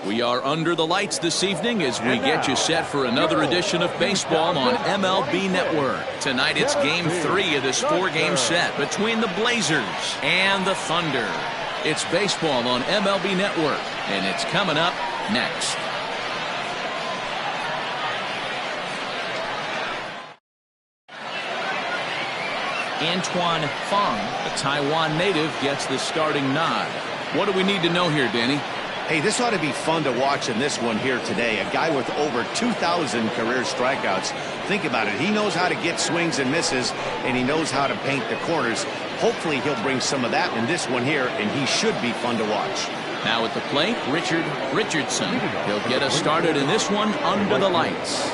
We are under the lights this evening as we get you set for another edition of baseball on MLB Network. Tonight it's Game 3 of this 4-game set between the Blazers and the Thunder. It's baseball on MLB Network, and it's coming up next. Antoine Fong, a Taiwan native, gets the starting nod. What do we need to know here, Danny? Hey, this ought to be fun to watch in this one here today. A guy with over 2,000 career strikeouts. Think about it. He knows how to get swings and misses, and he knows how to paint the corners. Hopefully he'll bring some of that in this one here, and he should be fun to watch. Now at the plate, Richard Richardson. He'll get us started in this one under the lights.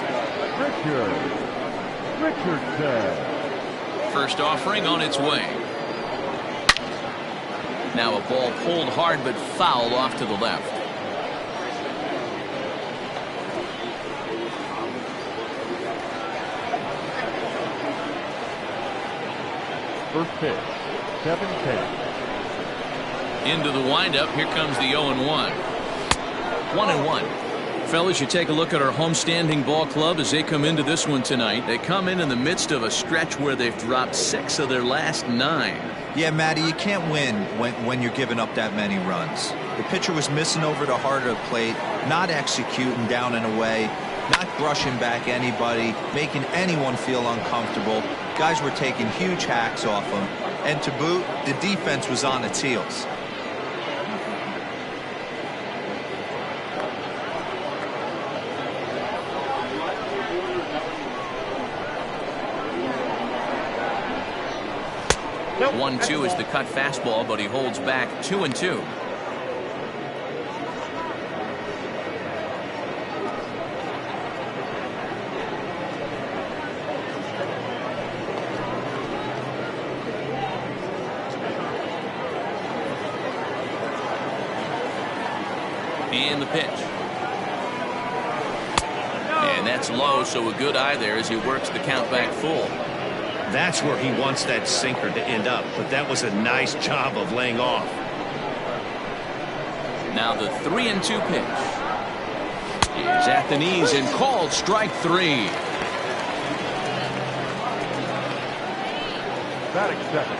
Richardson. First offering on its way. Now a ball pulled hard but foul off to the left. First pitch, 7-10. Into the windup. Here comes the 0-1. 1-1. Fellas, you take a look at our homestanding ball club as they come into this one tonight. They come in the midst of a stretch where they've dropped 6 of their last 9. Yeah, Matty, you can't win when you're giving up that many runs. The pitcher was missing over the heart of the plate, not executing down and away, not brushing back anybody, making anyone feel uncomfortable. Guys were taking huge hacks off him. And to boot, the defense was on its heels. Nope. 1-2 is the cut fastball, but he holds back 2-2. And the pitch. And that's low, so a good eye there as he works the count back full. That's where he wants that sinker to end up, but that was a nice job of laying off. Now the 3-2 pitch is at the knees and called strike 3. Batting second.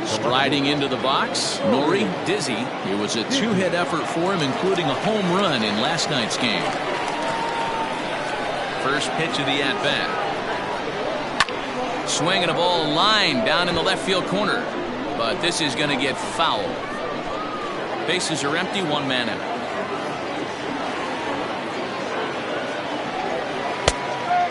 Striding into the box, Nori Dizzy. It was a 2-hit effort for him, including a home run in last night's game. First pitch of the at-bat. Swinging a ball line down in the left field corner, but this is going to get foul. Bases are empty, 1 man out.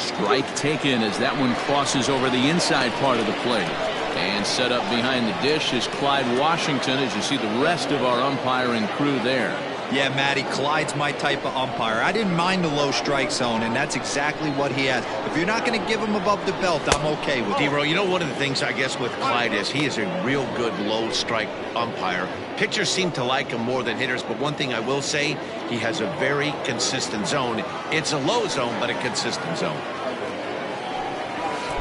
Strike taken as that one crosses over the inside part of the plate. And set up behind the dish is Clyde Washington, as you see the rest of our umpiring crew there. Yeah, Matty, Clyde's my type of umpire. I didn't mind the low strike zone, and that's exactly what he has. If you're not going to give him above the belt, I'm okay with it. D-Row, you know, one of the things I guess with Clyde is he is a real good low strike umpire. Pitchers seem to like him more than hitters, but one thing I will say, he has a very consistent zone. It's a low zone, but a consistent zone.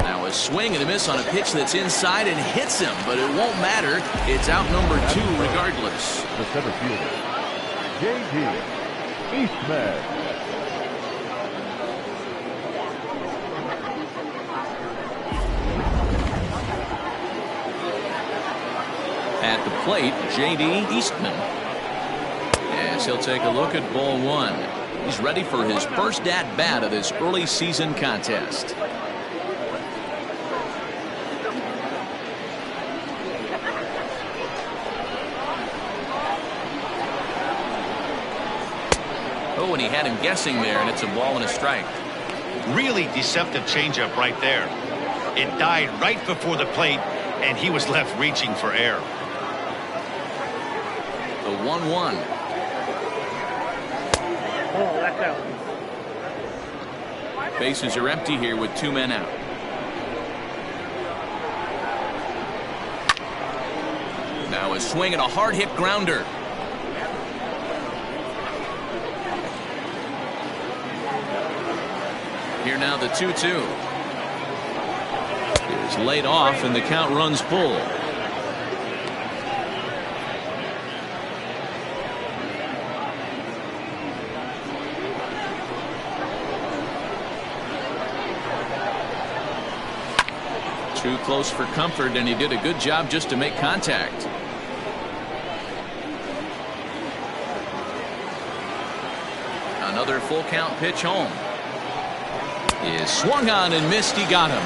Now a swing and a miss on a pitch that's inside and hits him, but it won't matter. It's out number 2 regardless. The center fielder, J.D. Eastman. At the plate, J.D. Eastman. Yes, he'll take a look at ball 1. He's ready for his first at-bat of this early season contest. Oh, and he had him guessing there, and it's a ball and a strike. Really deceptive changeup right there. It died right before the plate, and he was left reaching for air. The 1-1. Oh, that's out. Bases are empty here with 2 men out. Now a swing and a hard hit grounder. Here now the 2-2. It's laid off and the count runs full. Too close for comfort, and he did a good job just to make contact. Another full count pitch home. Is swung on and missed. He got him.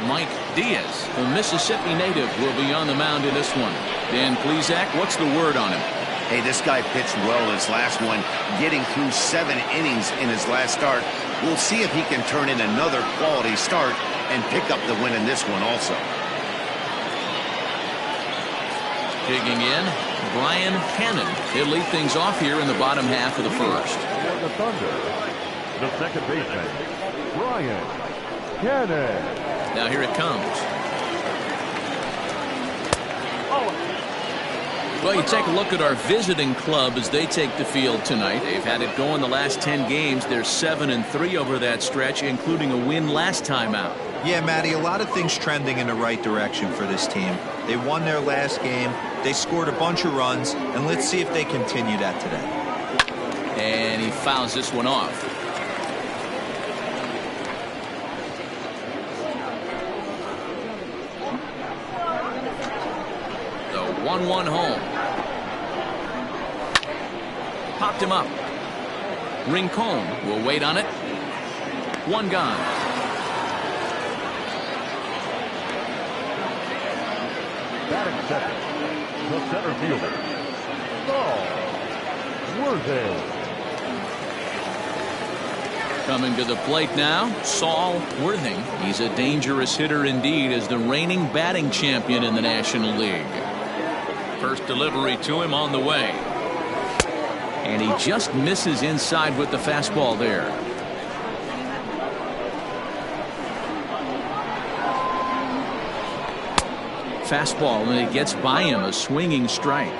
Mike Diaz, the Mississippi native, will be on the mound in this one. Dan Plesac, what's the word on him? Hey, this guy pitched well his last one, getting through 7 innings in his last start. We'll see if he can turn in another quality start and pick up the win in this one also. Digging in, Brian Cannon. He'll lead things off here in the bottom half of the first. For the Thunder, the second baseman, Brian Cannon. Now here it comes. Well, you take a look at our visiting club as they take the field tonight. They've had it going the last 10 games. They're 7-3 over that stretch, including a win last time out. Yeah, Matty, a lot of things trending in the right direction for this team. They won their last game. They scored a bunch of runs, and let's see if they continue that today. And he fouls this one off. The 1-1 home. Popped him up. Rincon will wait on it. One gone. Batting second, the center fielder, Saul Worthy. Coming to the plate now, Saul Worthing. He's a dangerous hitter indeed as the reigning batting champion in the National League. First delivery to him on the way. And he just misses inside with the fastball there. Fastball, and it gets by him, a swinging strike.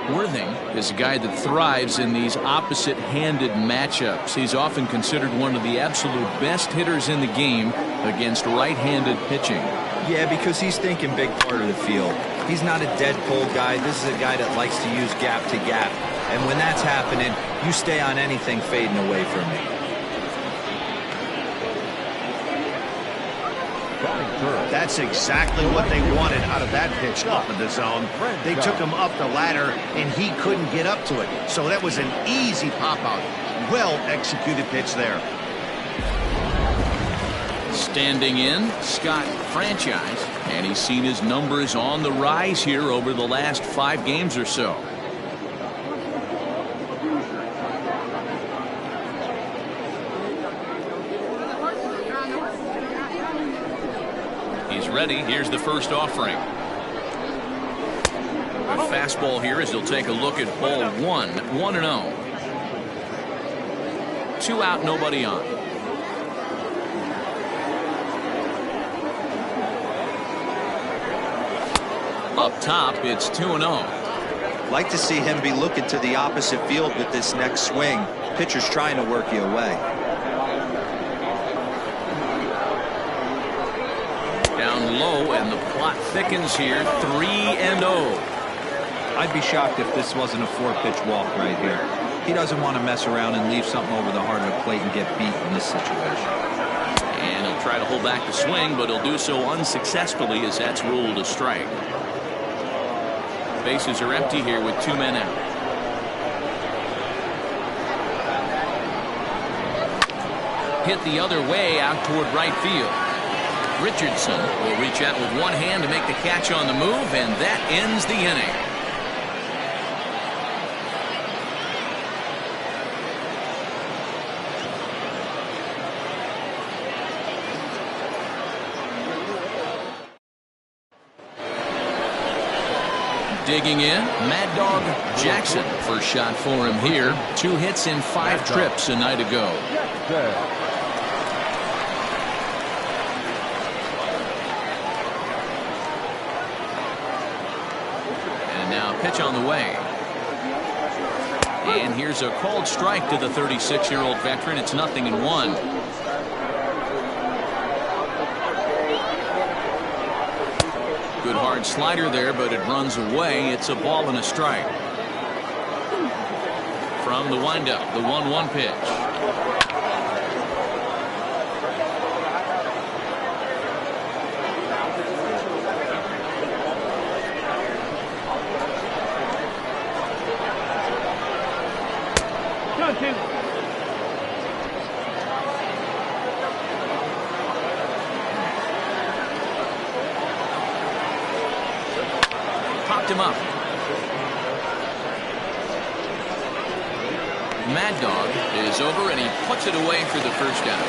Worthing is a guy that thrives in these opposite-handed matchups. He's often considered one of the absolute best hitters in the game against right-handed pitching. Yeah, because he's thinking big part of the field. He's not a dead pull guy. This is a guy that likes to use gap to gap. And when that's happening, you stay on anything fading away from you. That's exactly what they wanted out of that pitch up in the zone. They took him up the ladder, and he couldn't get up to it. So that was an easy pop-out. Well-executed pitch there. Standing in, Scott Franchise, and he's seen his numbers on the rise here over the last 5 games or so. He's ready. Here's the first offering. A fastball here as he'll take a look at ball 1, 1-0. 2 out, nobody on. Up top, it's 2-0. Like to see him be looking to the opposite field with this next swing. Pitcher's trying to work you away. Down low, and the plot thickens here. 3-0. I'd be shocked if this wasn't a 4-pitch walk right here. He doesn't want to mess around and leave something over the heart of the plate and get beat in this situation. And he'll try to hold back the swing, but he'll do so unsuccessfully as that's ruled a strike. Bases are empty here with 2 men out. Hit the other way out toward right field. Richardson will reach out with one hand to make the catch on the move, and that ends the inning. Digging in, Mad Dog Jackson. First shot for him here. 2 hits in 5 trips a night ago. And now pitch on the way. And here's a called strike to the 36-year-old veteran. It's 0-1. Hard slider there, but it runs away. It's a ball and a strike. From the windup, the 1-1 pitch. Popped him up. Mad Dog is over, and he puts it away for the first out.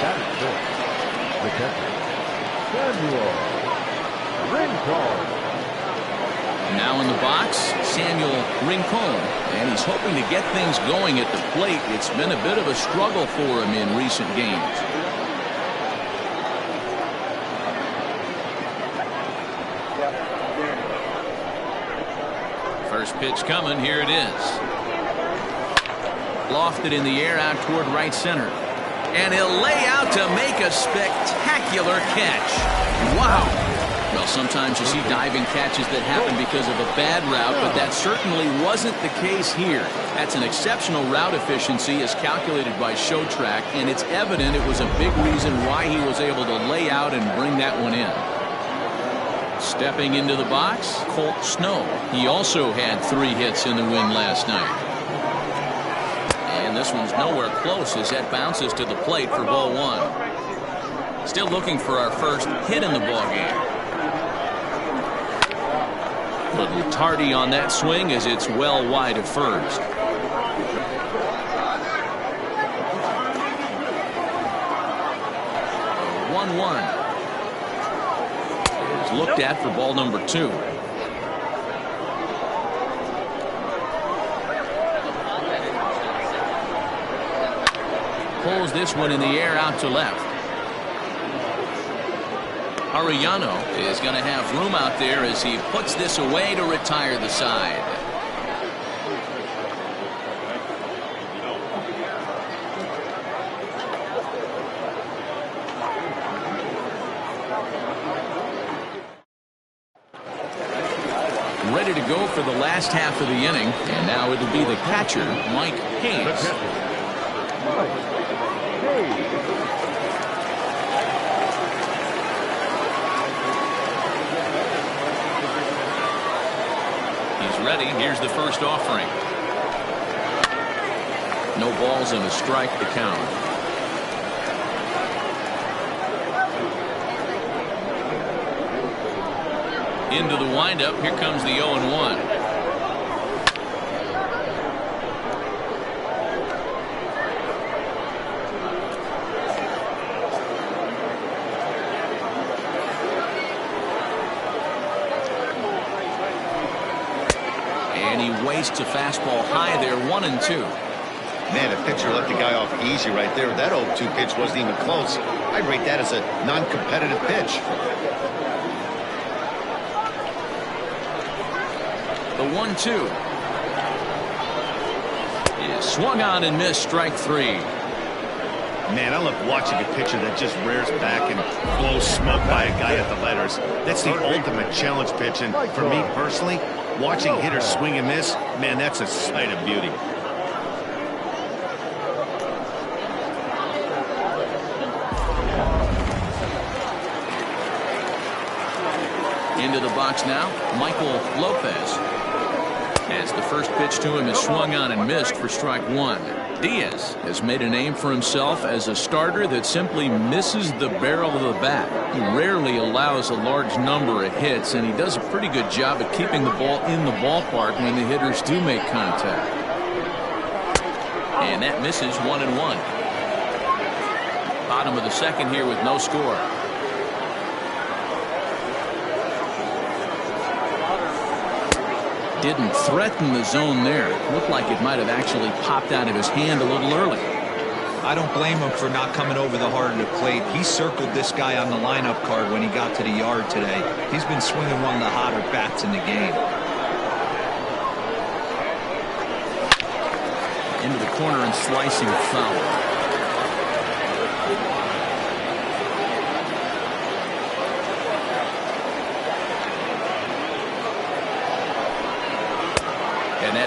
That is good. The catcher, Samuel Rincon. Now in the box, Samuel Rincon, and he's hoping to get things going at the plate. It's been a bit of a struggle for him in recent games. First pitch coming. Here it is. Lofted in the air out toward right center. And he'll lay out to make a spectacular catch. Wow. Well, sometimes you see diving catches that happen because of a bad route, but that certainly wasn't the case here. That's an exceptional route efficiency as calculated by ShowTrack, and it's evident it was a big reason why he was able to lay out and bring that one in. Stepping into the box, Colt Snow. He also had 3 hits in the win last night. And this one's nowhere close as that bounces to the plate for ball 1. Still looking for our first hit in the ballgame. Little tardy on that swing as it's well wide of first. 1-1. Looked at for ball number 2. Pulls this one in the air out to left. Arellano is going to have room out there as he puts this away to retire the side. Ready to go for the last half of the inning, and now it'll be the catcher, Mike Hayes. He's ready. Here's the first offering. No balls and a strike to count. Into the windup. Here comes the 0-1. And he wastes a fastball high there, 1-2. Man, the pitcher let the guy off easy right there. That 0-2 pitch wasn't even close. I'd rate that as a non-competitive pitch. The 1-2 is swung on and missed, strike 3. Man, I love watching a pitcher that just rears back and blows smoke by a guy at the letters. That's the ultimate challenge pitch, and for me personally, watching hitters swing and miss, man, that's a sight of beauty. Into the box now, Michael Lopez. As the first pitch to him is swung on and missed for strike 1. Diaz has made a name for himself as a starter that simply misses the barrel of the bat. He rarely allows a large number of hits, and he does a pretty good job at keeping the ball in the ballpark when the hitters do make contact. And that misses, 1-1. Bottom of the second here with no score. Didn't threaten the zone there. Looked like it might have actually popped out of his hand a little early. I don't blame him for not coming over the heart of the plate. He circled this guy on the lineup card when he got to the yard today. He's been swinging one of the hotter bats in the game. Into the corner and slicing foul.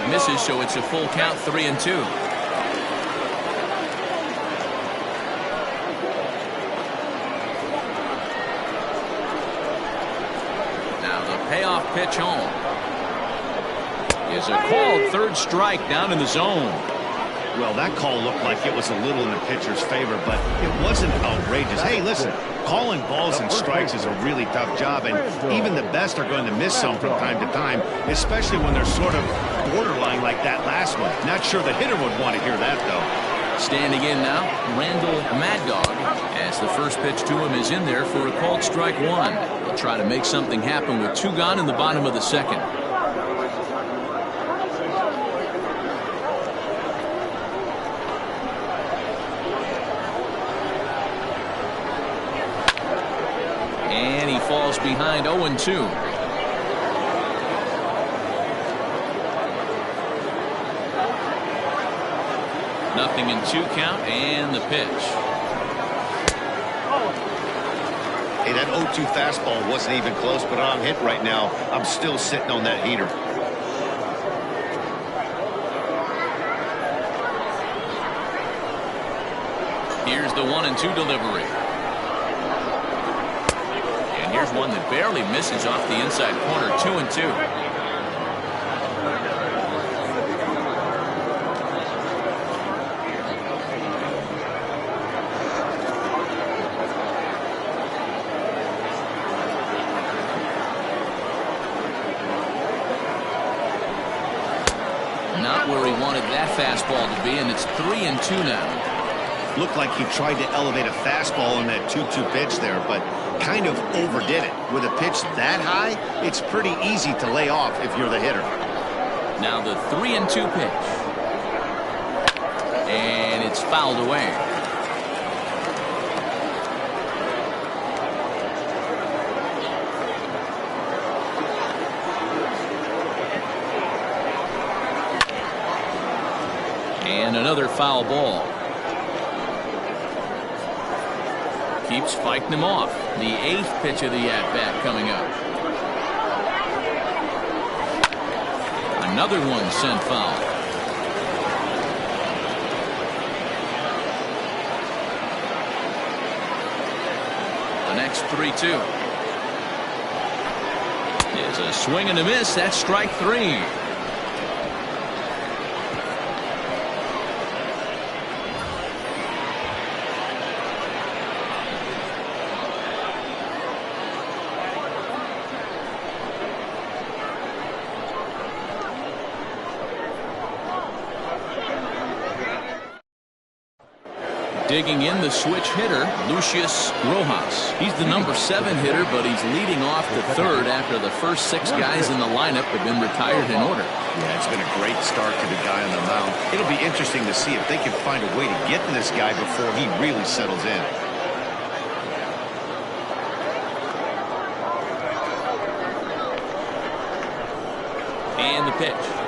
misses, so it's a full count, 3-2. Now the payoff pitch home is a called third strike down in the zone. Well, that call looked like it was a little in the pitcher's favor, but it wasn't outrageous. Hey, listen, calling balls and strikes is a really tough job, and even the best are going to miss some from time to time, especially when they're sort of borderline like that last one. Not sure the hitter would want to hear that, though. Standing in now, Randall Mad Dog, as the first pitch to him is in there for a called strike one. He'll try to make something happen with 2 gone in the bottom of the second. And he falls behind 0-2. Nothing in 2 count, and the pitch. Hey, that 0-2 fastball wasn't even close, but I'm hit right now. I'm still sitting on that heater. Here's the 1-2 delivery. And here's one that barely misses off the inside corner, 2-2. Not where he wanted that fastball to be, and it's 3-2 now. Looked like he tried to elevate a fastball on that 2-2 pitch there, but kind of overdid it. With a pitch that high, it's pretty easy to lay off if you're the hitter. Now the 3-2 pitch. And it's fouled away. And another foul ball. Keeps fighting him off. The 8th pitch of the at-bat coming up. Another one sent foul. The next 3-2 is a swing and a miss. That's strike 3. Digging in the switch hitter, Lucius Rojas. He's the number 7 hitter, but he's leading off the 3rd after the first 6 guys in the lineup have been retired in order. Yeah, it's been a great start to the guy on the mound. It'll be interesting to see if they can find a way to get to this guy before he really settles in. And the pitch.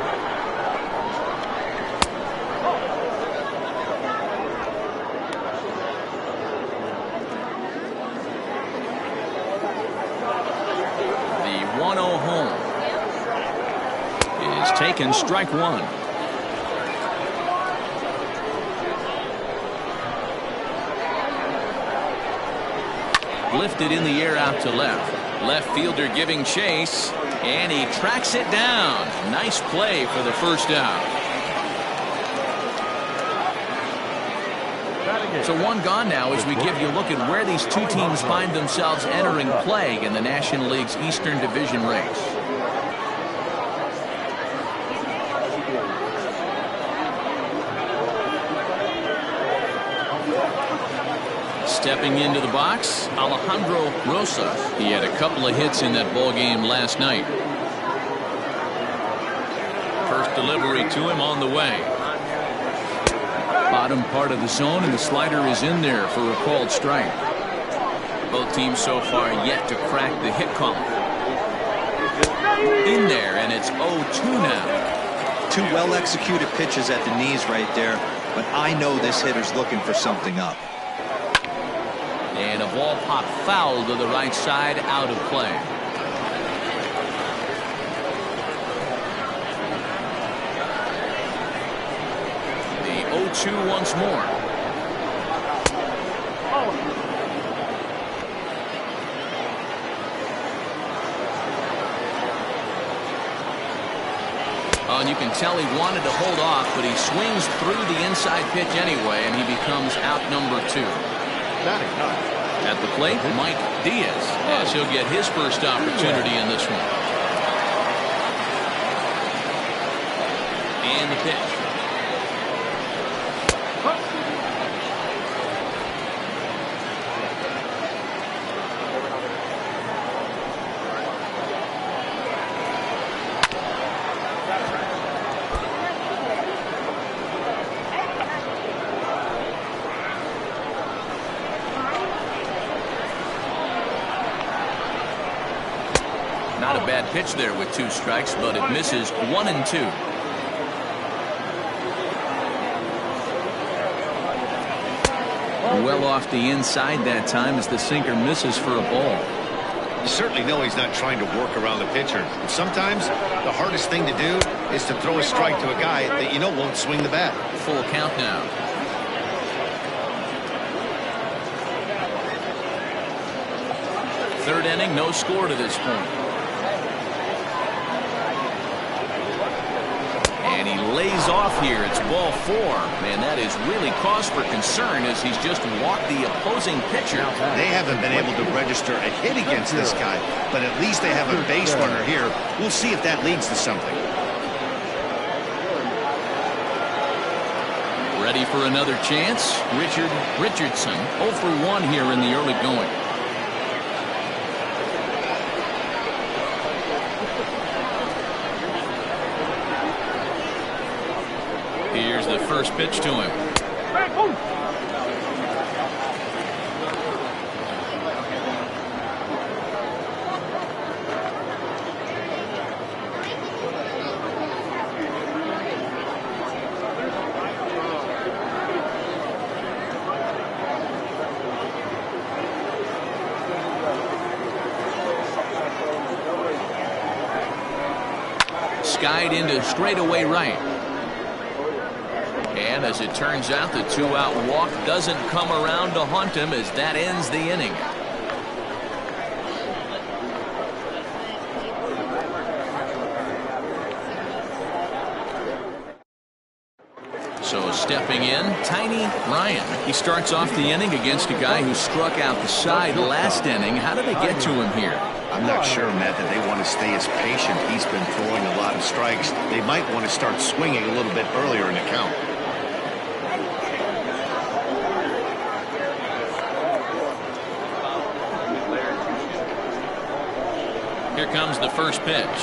Taken, strike 1. Lifted in the air out to left. Left fielder giving chase, and he tracks it down. Nice play for the first out. So 1 gone now as we give you a look at where these 2 teams find themselves entering play in the National League's Eastern Division race. Stepping into the box, Alejandro Rosas. He had a couple of hits in that ball game last night. First delivery to him on the way. Bottom part of the zone, and the slider is in there for a called strike. Both teams so far yet to crack the hit column. In there, and it's 0-2 now. 2 well-executed pitches at the knees right there, but I know this hitter's looking for something up. And a ball popped foul to the right side, out of play. 0-2 once more. Oh, and you can tell he wanted to hold off, but he swings through the inside pitch anyway, and he becomes out number 2. At the plate, Mike Diaz, as he'll get his first opportunity in this one. And the pitch. Not a bad pitch there with 2 strikes, but it misses 1-2. Well off the inside that time as the sinker misses for a ball. You certainly know he's not trying to work around the pitcher. But sometimes the hardest thing to do is to throw a strike to a guy that you know won't swing the bat. Full count now. Third inning, no score to this point. And he lays off here. It's ball 4. Man, that is really cause for concern as he's just walked the opposing pitcher. They haven't been able to register a hit against this guy, but at least they have a base runner here. We'll see if that leads to something. Ready for another chance? Richardson 0 for 1 here in the early going. Here's the first pitch to him. Skied into straightaway right. And as it turns out, the 2-out walk doesn't come around to haunt him as that ends the inning. So stepping in, Tiny Ryan. He starts off the inning against a guy who struck out the side last inning. How did they get to him here? I'm not sure, Matt, that they want to stay as patient. He's been throwing a lot of strikes. They might want to start swinging a little bit earlier in the count. Here comes the first pitch.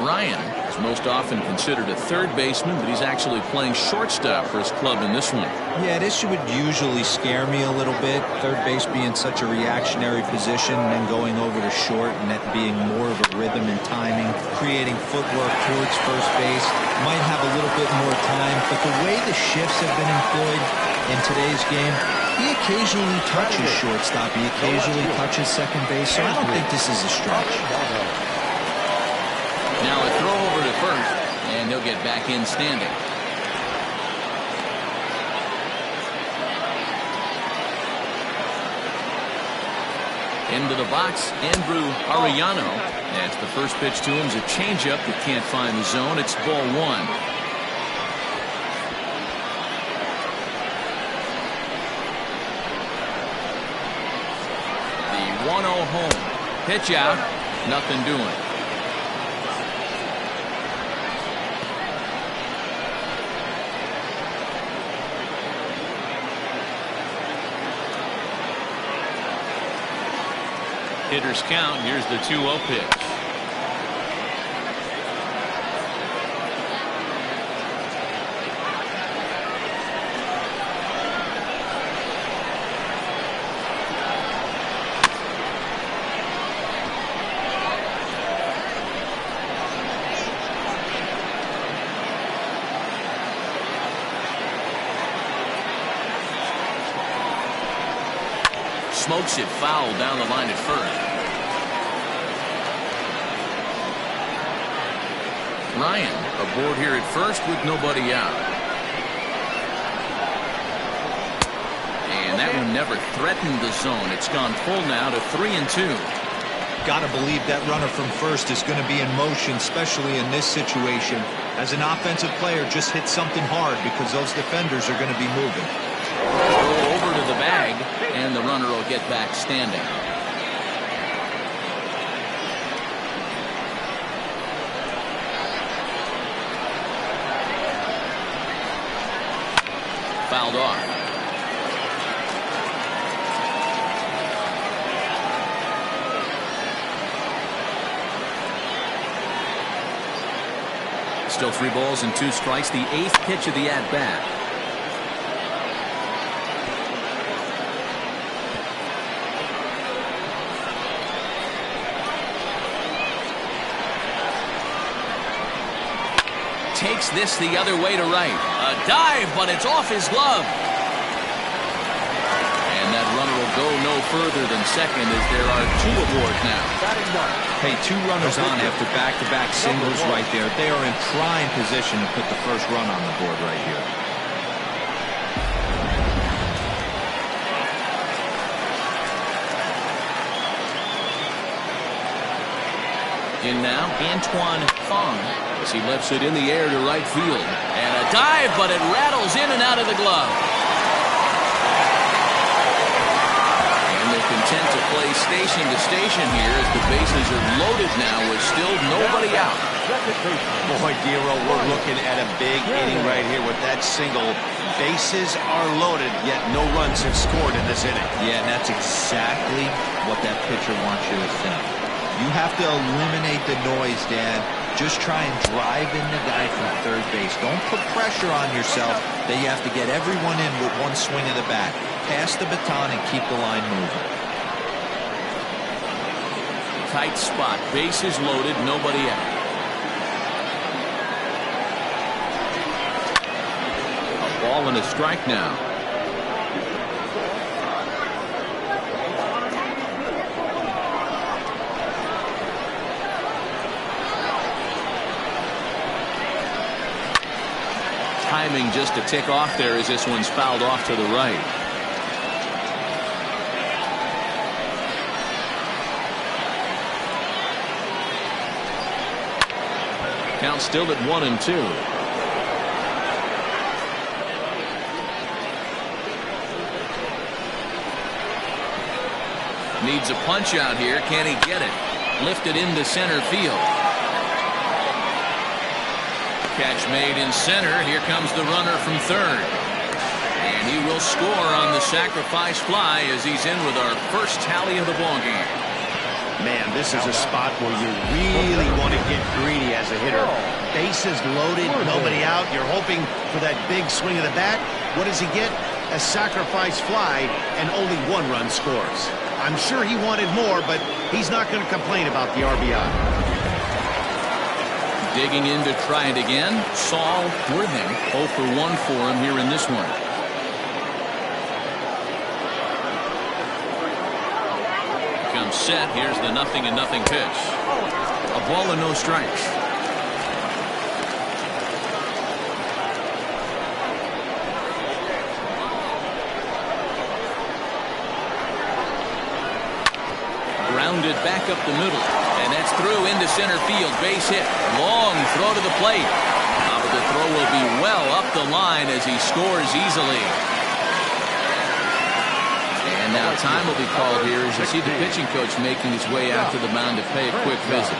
Ryan is most often considered a third baseman, but he's actually playing shortstop for his club in this one. Yeah, this would usually scare me a little bit. Third base being such a reactionary position and then going over to short and that being more of a rhythm and timing, creating footwork towards first base. Might have a little bit more time, but the way the shifts have been employed in today's game, he occasionally touches shortstop. He occasionally touches second base, so I don't think this is a stretch. Now a throw over to first, and he'll get back in standing. Into the box, Andrew Arellano. That's the first pitch to him is a changeup that can't find the zone. It's ball 1. The 1-0 home. Pitch out. Nothing doing. Hitters count. Here's the 2-0 pitch. Smokes it foul down the line at first. Ryan aboard here at first with nobody out. And that one never threatened the zone. It's gone full now to 3-2. Got to believe that runner from first is going to be in motion, especially in this situation. As an offensive player, just hit something hard because those defenders are going to be moving. Throw over to the bag, and the runner will get back standing. Fouled off. Still 3 balls and 2 strikes. The 8th pitch of the at-bat. Takes this the other way to right. A dive, but it's off his glove. And that runner will go no further than second as there are 2 aboard now. Hey, 2 runners on after back-to-back singles right there. They are in prime position to put the first run on the board right here. In now, Antoine Fong as he lifts it in the air to right field. And a dive, but it rattles in and out of the glove. Content to play station to station here as the bases are loaded now with still nobody out. Boy, Giro, we're looking at a big inning right here with that single. Bases are loaded, yet no runs have scored in this inning. Yeah, and that's exactly what that pitcher wants you to think. You have to eliminate the noise, Dan. Just try and drive in the guy from third base. Don't put pressure on yourself that you have to get everyone in with one swing of the bat. Pass the baton and keep the line moving. Tight spot. Bases loaded. Nobody out. A ball and a strike now. Timing just to tick off there as this one's fouled off to the right. Count still at 1-2. Needs a punch out here. Can he get it? Lifted into center field. Catch made in center. Here comes the runner from third. And he will score on the sacrifice fly as he's in with our first tally of the ballgame. Man, this is a spot where you really want to get greedy as a hitter. Bases loaded, nobody out. You're hoping for that big swing of the bat. What does he get? A sacrifice fly, and only 1 run scores. I'm sure he wanted more, but he's not going to complain about the RBI. Digging in to try it again. Saul Worthing, 0 for 1 for him here in this one. Comes set. Here's the 0-0 pitch. A ball and no strikes. Grounded back up the middle, and that's through into center field. Base hit. Long throw to the plate. But the throw will be well up the line as he scores easily. And now time will be called here as you see the pitching coach making his way out to the mound to pay a quick visit.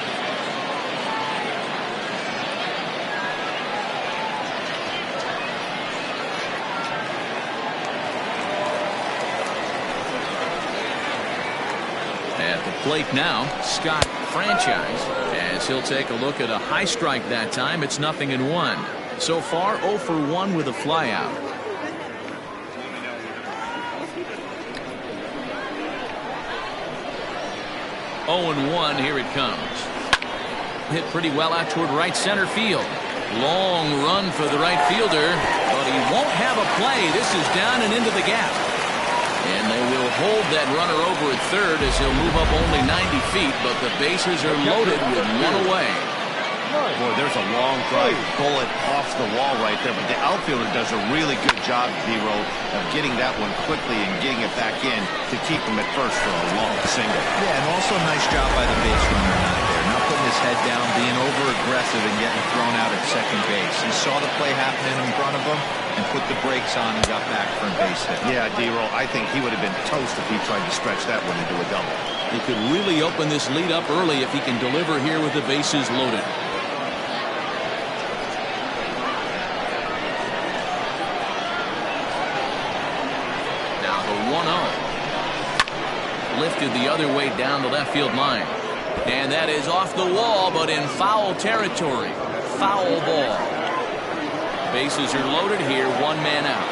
At the plate now, Scott Franchise, as he'll take a look at a high strike that time. It's 0-1. So far, 0 for 1 with a flyout. Oh and 1, here it comes. Hit pretty well out toward right center field. Long run for the right fielder, but he won't have a play. This is down and into the gap. And they will hold that runner over at third as he'll move up only 90 feet, but the bases are loaded with 1 away. Boy, there's a long drive bullet off the wall right there, but the outfielder does a really good job, D-Roll, of getting that one quickly and getting it back in to keep him at first for a long single. Yeah, and also a nice job by the base runner not there. Not putting his head down, being over-aggressive and getting thrown out at second base. He saw the play happening in front of him and put the brakes on and got back for a base hit. Yeah, D-Roll, I think he would have been toast if he tried to stretch that one into a double. He could really open this lead up early if he can deliver here with the bases loaded. Now the 1-0. Lifted the other way down the left field line. And that is off the wall, but in foul territory. Foul ball. Bases are loaded here, one man out.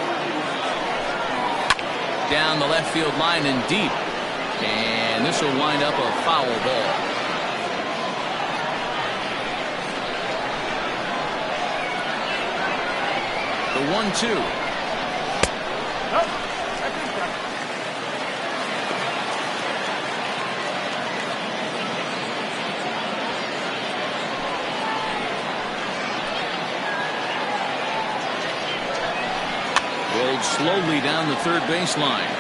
Down the left field line and deep. And this will wind up a foul ball. The 1-2. Rolled slowly down the third baseline.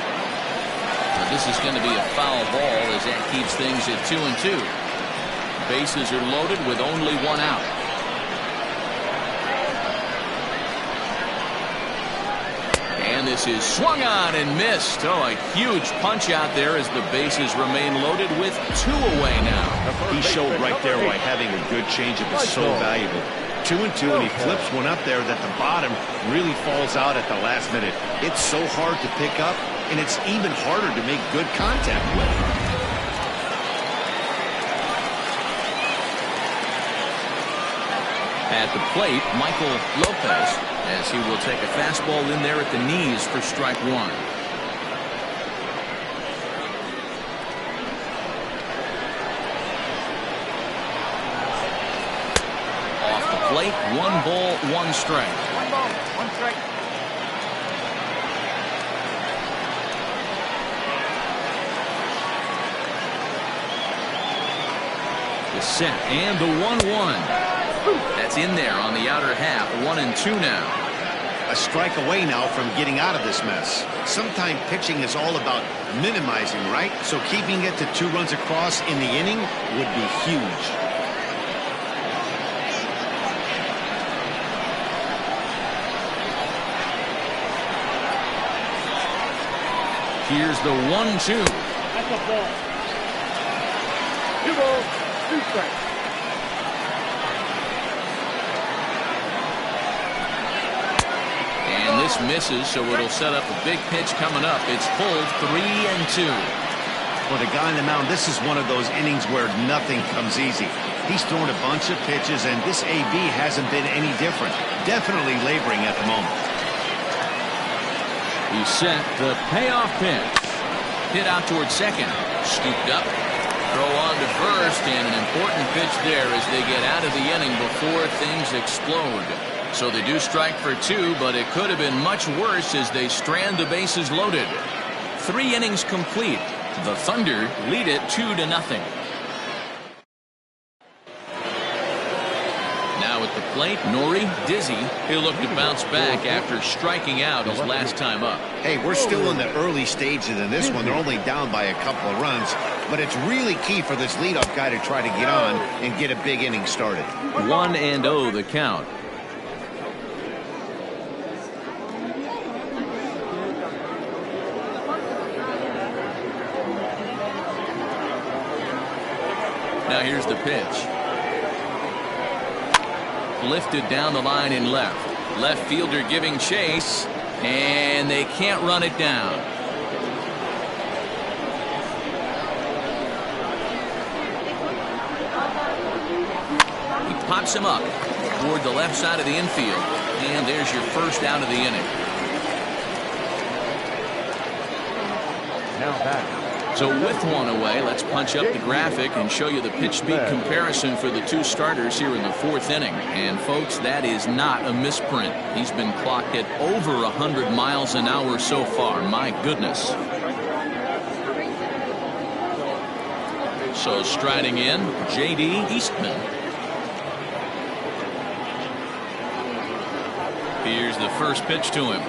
This is going to be a foul ball as that keeps things at 2-2. Bases are loaded with only one out. And this is swung on and missed. Oh, a huge punch out there as the bases remain loaded with two away now. He showed right there why having a good changeup is so valuable. 2-2, and he flips one up there that the bottom really falls out at the last minute. It's so hard to pick up, and it's even harder to make good contact with. At the plate, Michael Lopez, as he will take a fastball in there at the knees for strike one. Off the plate, 1 ball, 1 strike. 1 ball, 1 strike. The set and the 1-1. That's in there on the outer half. 1-2 now. A strike away now from getting out of this mess. Sometimes pitching is all about minimizing, right? So keeping it to 2 runs across in the inning would be huge. Here's the 1-2. That's a ball. 2 balls, 2 strikes. And this misses, so it'll set up a big pitch coming up. It's pulled 3-2. For the guy on the mound, this is one of those innings where nothing comes easy. He's thrown a bunch of pitches, and this AB hasn't been any different. Definitely laboring at the moment. He set the payoff pitch. Hit out towards second. Scooped up. Throw on to first, and an important pitch there as they get out of the inning before things explode. So they do strike for 2, but it could have been much worse as they strand the bases loaded. 3 innings complete. The Thunder lead it 2-0. Now at the plate, Nori dizzy. He'll look to bounce back after striking out his last time up. Hey, we're still in the early stages in this one. They're only down by a couple of runs, but it's really key for this leadoff guy to try to get on and get a big inning started. 1-0 the count. Now here's the pitch. Lifted down the line in left. Left fielder giving chase, and they can't run it down. He pops him up toward the left side of the infield, and there's your first out of the inning. Now back. So with 1 away, let's punch up the graphic and show you the pitch speed comparison for the 2 starters here in the 4th inning. And folks, that is not a misprint. He's been clocked at over 100 miles an hour so far. My goodness. So striding in, J.D. Eastman. Here's the first pitch to him.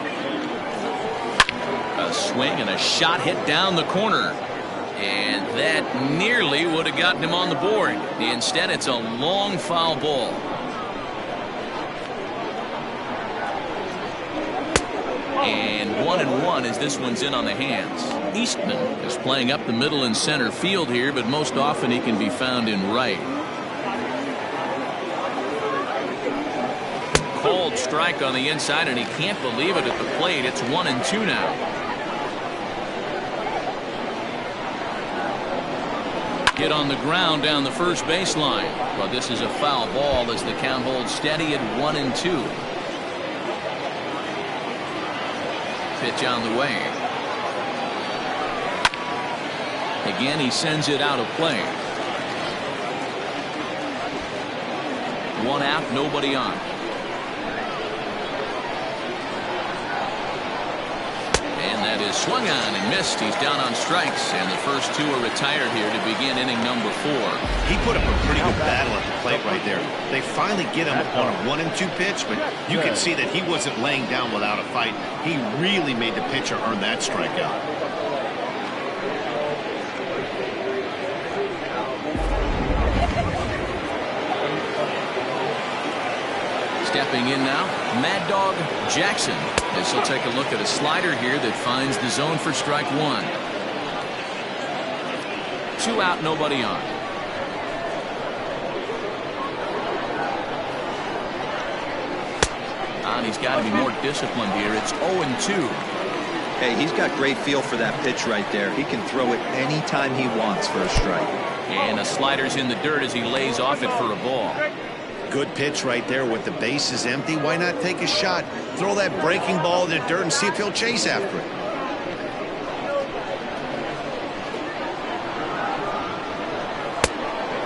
A swing and a shot hit down the corner. And that nearly would have gotten him on the board. Instead, it's a long foul ball. And 1-1 as this one's in on the hands. Eastman is playing up the middle and center field here, but most often he can be found in right. Called strike on the inside, and he can't believe it at the plate. It's 1-2 now. Hit on the ground down the first baseline. But this is a foul ball as the count holds steady at 1-2. Pitch on the way. Again, he sends it out of play. One out, nobody on. And that is swung on and missed. He's down on strikes, and the first two are retired here to begin inning number 4. He put up a pretty good battle at the plate right there. They finally get him on a 1-2 pitch, but you can see that he wasn't laying down without a fight. He really made the pitcher earn that strikeout. Stepping in now, Mad Dog Jackson. This will take a look at a slider here that finds the zone for strike 1. 2 out, nobody on. And he's got to be more disciplined here. It's 0-2. Hey, he's got great feel for that pitch right there. He can throw it anytime he wants for a strike. And a slider's in the dirt as he lays off it for a ball. Good pitch right there with the bases empty. Why not take a shot? Throw that breaking ball in the dirt and see if he'll chase after it.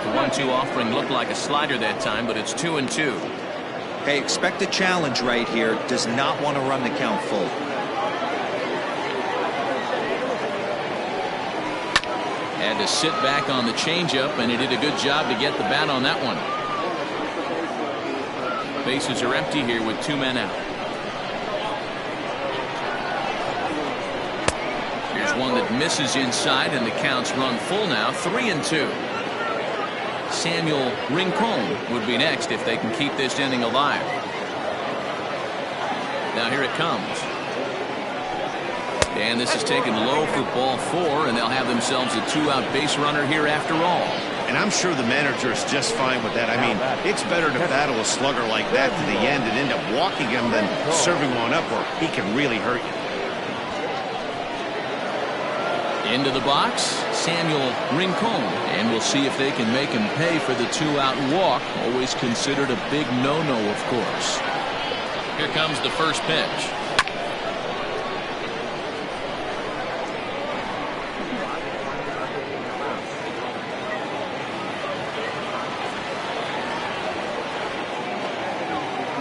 The 1-2 offering looked like a slider that time, but it's 2-2. Hey, expect a challenge right here. Does not want to run the count full. Had to sit back on the changeup, and he did a good job to get the bat on that one. Bases are empty here with 2 men out. Here's one that misses inside, and the count's run full now, 3-2. Samuel Rincon would be next if they can keep this inning alive. Now here it comes. And this is taken low for ball 4, and they'll have themselves a 2-out base runner here after all. And I'm sure the manager is just fine with that. I mean, it's better to battle a slugger like that to the end and end up walking him than serving one up where he can really hurt you. Into the box, Samuel Rincon, and we'll see if they can make him pay for the 2-out walk. Always considered a big no-no, of course. Here comes the first pitch.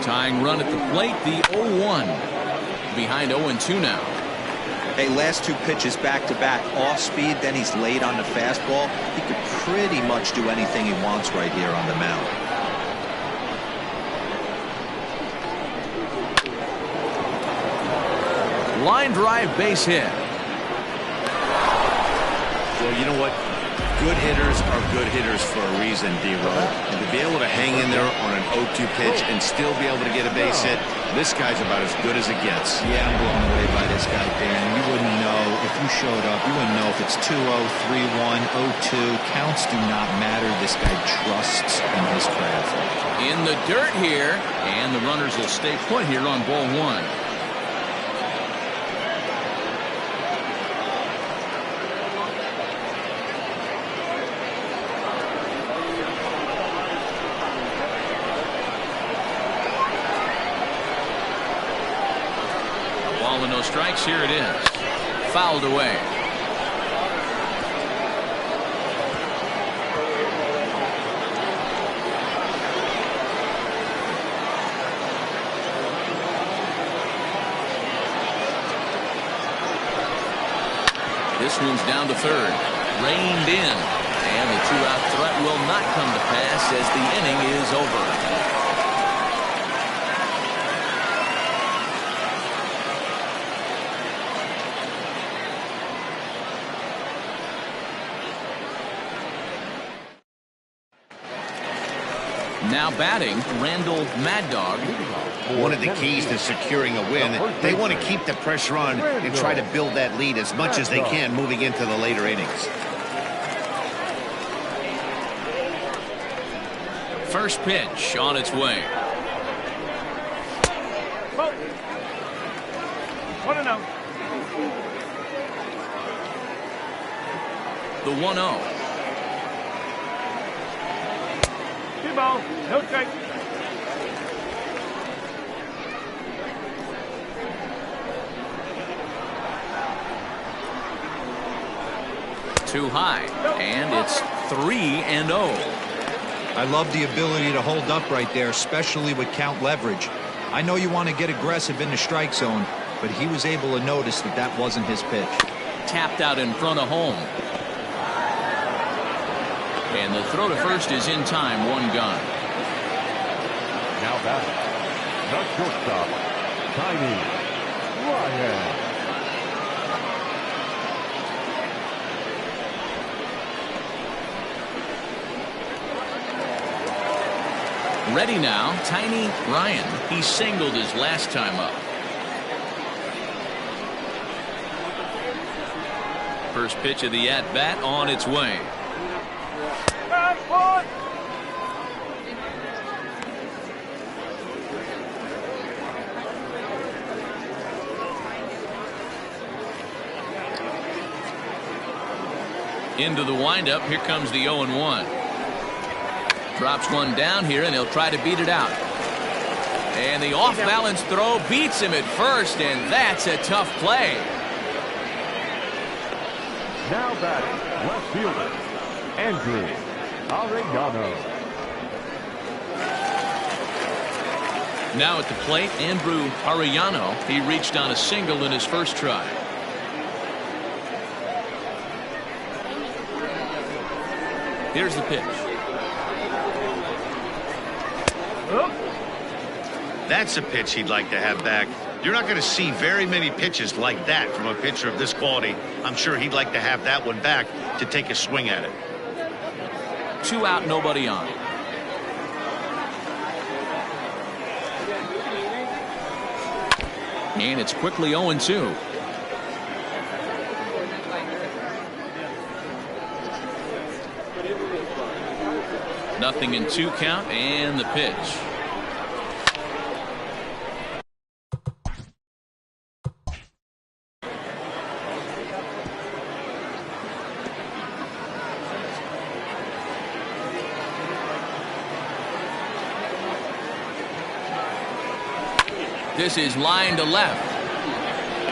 Tying run at the plate, the 0-1. Behind 0-2 now. Hey, last 2 pitches back-to-back, off speed, then he's late on the fastball. He could pretty much do anything he wants right here on the mound. Line drive base hit. Well, you know what? Good hitters are good hitters for a reason, D-Row. And to be able to hang in there on an 0-2 pitch and still be able to get a base hit, this guy's about as good as it gets. Yeah, I'm blown away by this guy, Dan. You wouldn't know if you showed up. You wouldn't know if it's 2-0, 3-1, 0-2. Counts do not matter. This guy trusts in his craft. In the dirt here, and the runners will stay put here on ball 1. With no strikes, here it is. Fouled away. This one's down to third. Reined in. And the 2-out threat will not come to pass as the inning is over. Now batting, Randall Mad Dog. One of the keys to securing a win, they want to keep the pressure on and try to build that lead as much as they can moving into the later innings. First pitch on its way. 1-0. The 1-0. 2-ball, no strike. Too high, and it's 3-0. I love the ability to hold up right there, especially with count leverage. I know you want to get aggressive in the strike zone, but he was able to notice that that wasn't his pitch. Tapped out in front of home. And the throw to first is in time, one gone. Now back, the shortstop, Tiny Ryan. Ready now, Tiny Ryan. He singled his last time up. First pitch of the at-bat on its way. Into the windup, here comes the 0-1. Drops one down here, and he'll try to beat it out. And the off-balance throw beats him at first, and that's a tough play. Now batting, left fielder, Andrew Arellano. Now at the plate, Andrew Arellano. He reached on a single in his first try. Here's the pitch. That's a pitch he'd like to have back. You're not going to see very many pitches like that from a pitcher of this quality. I'm sure he'd like to have that one back to take a swing at it. 2 out, nobody on. And it's quickly 0-2. Nothing in 2 count, and the pitch. This is line to left.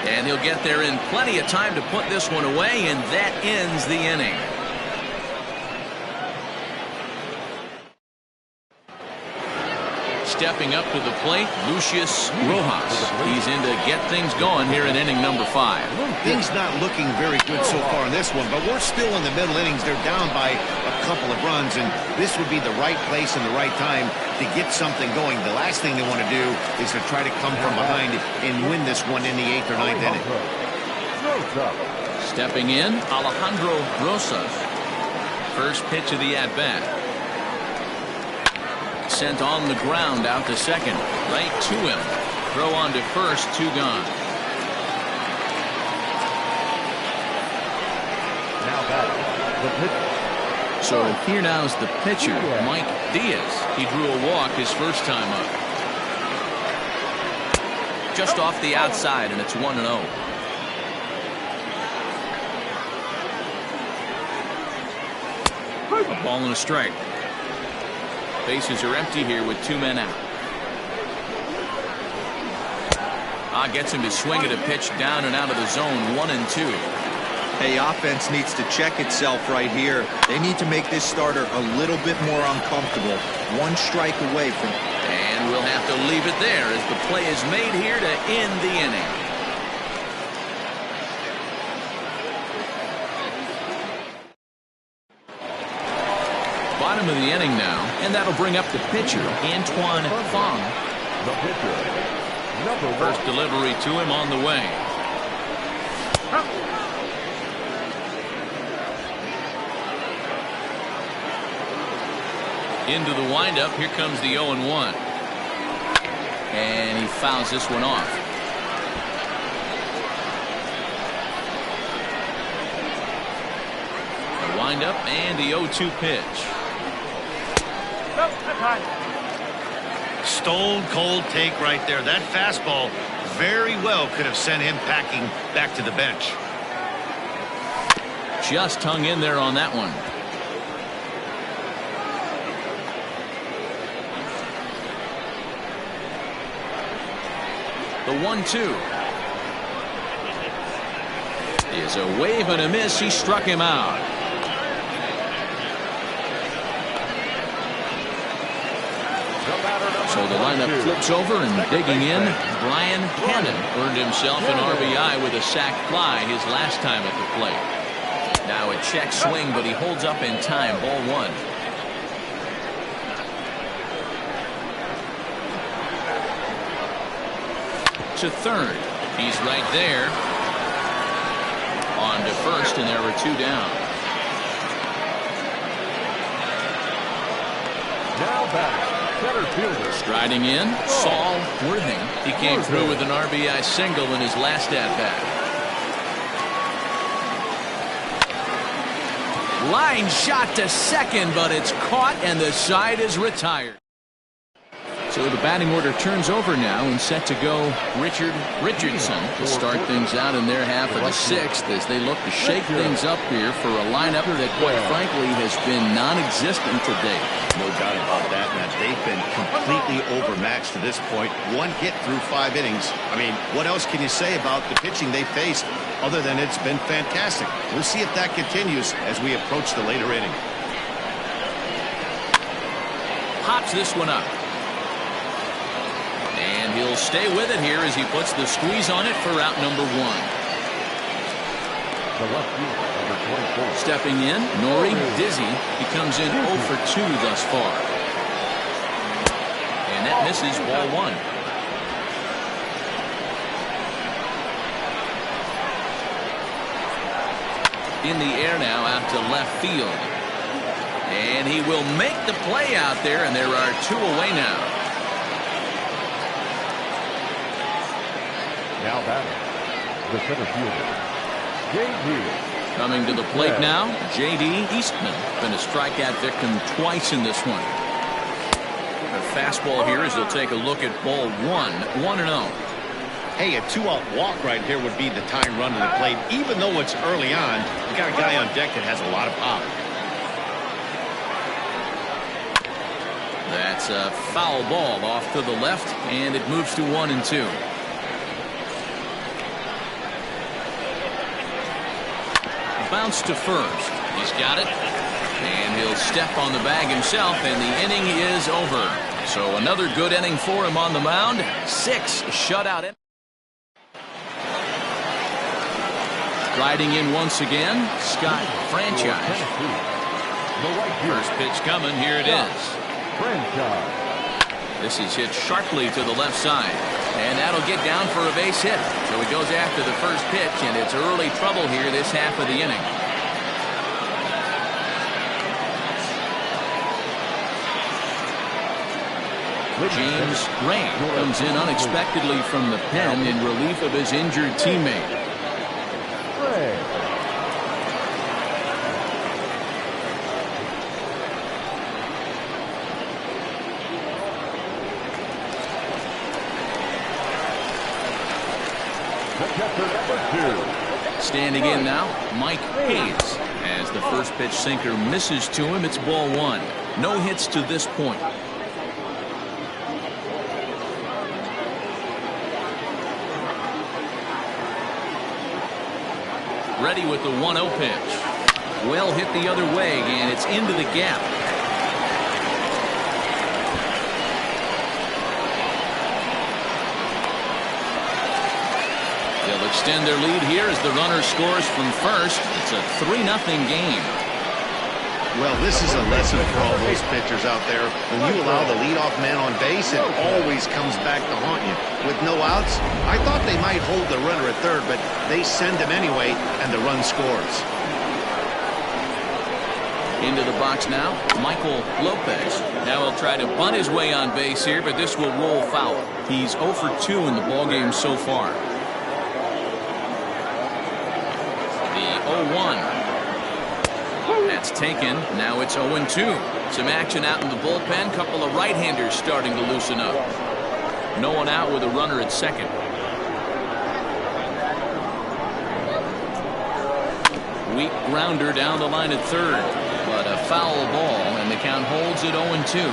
And he'll get there in plenty of time to put this one away, and that ends the inning. Stepping up to the plate, Lucius Rojas. He's in to get things going here in inning number 5. Things not looking very good so far in this one, but we're still in the middle innings. They're down by a couple of runs, and this would be the right place and the right time to get something going. The last thing they want to do is to try to come from behind and win this one in the 8th or 9th inning. Stepping in, Alejandro Rosas. First pitch of the at-bat. Sent on the ground out to second. Right to him. Throw on to first, 2 gone. Now back, the pitcher. So here now is the pitcher, Mike Diaz. He drew a walk his first time up. Just off the outside, and it's 1-0. A ball and a strike. Bases are empty here with 2 men out. Gets him to swing at a pitch down and out of the zone, 1-2. Hey, offense needs to check itself right here. They need to make this starter a little bit more uncomfortable. 1 strike away from. And we'll have to leave it there as the play is made here to end the inning. Bottom of the inning now, and that'll bring up the pitcher, Antoine Fong. The pitcher, number 1. First delivery to him on the way. Into the windup. Here comes the 0-1. And he fouls this one off. The windup and the 0-2 pitch. Stone cold take right there. That fastball very well could have sent him packing back to the bench. Just hung in there on that one. The 1-2 is a wave and a miss. He struck him out. So the lineup flips over, and digging in, Brian Hannon earned himself an RBI with a sac fly his last time at the plate. Now a check swing, but he holds up in time. Ball 1. To third. He's right there. On to first, and there were 2 down. Now back. Center fielder. Striding in, Saul Worthing. He came through with an RBI single in his last at-bat. Line shot to second, but it's caught, and the side is retired. So the batting order turns over now, and set to go Richard Richardson to start things out in their half of the 6th as they look to shake things up here for a lineup that, quite frankly, has been non-existent to date. No doubt about that, Matt. They've been completely overmatched to this point. 1 hit through 5 innings. I mean, what else can you say about the pitching they faced other than it's been fantastic? We'll see if that continues as we approach the later inning. Pops this one up. And he'll stay with it here as he puts the squeeze on it for out number 1. The left fielder, number 24. Stepping in, Nori Dizzy. He comes in 0 for 2 thus far. And that misses. Ball 1. In the air now out to left field. And he will make the play out there, and there are 2 away now. Now batting, the center fielder, J.D. Coming to the plate now, J.D. Eastman. Been a strikeout victim twice in this one. A fastball here as he'll take a look at ball 1, 1-0. Hey, a 2-out walk right here would be the time run to the plate. Even though it's early on, you got a guy on deck that has a lot of pop. That's a foul ball off to the left, and it moves to 1-2. Bounce to first. He's got it. And he'll step on the bag himself, and the inning is over. So another good inning for him on the mound. 6 shutout. Riding in once again, Scott Franchise. First pitch coming. Here it is. This is hit sharply to the left side. And that'll get down for a base hit. So he goes after the first pitch, and it's early trouble here this half of the inning. James Rain comes in unexpectedly from the pen in relief of his injured teammate. Standing in now, Mike Hayes. As the first pitch sinker misses to him, it's ball 1. No hits to this point. Ready with the 1-0 pitch. Well hit the other way, and it's into the gap. They'll extend their lead here as the runner scores from first. It's a 3-0 game. Well, this is a lesson for all those pitchers out there. When you allow the leadoff man on base, it always comes back to haunt you. With no outs, I thought they might hold the runner at third, but they send him anyway, and the run scores. Into the box now, Michael Lopez. Now he'll try to bunt his way on base here, but this will roll foul. He's 0 for 2 in the ballgame so far. The 0-1. That's taken. Now it's 0-2. Some action out in the bullpen. Couple of right-handers starting to loosen up. No one out with a runner at second. Weak grounder down the line at third. But a foul ball, and the count holds at 0-2.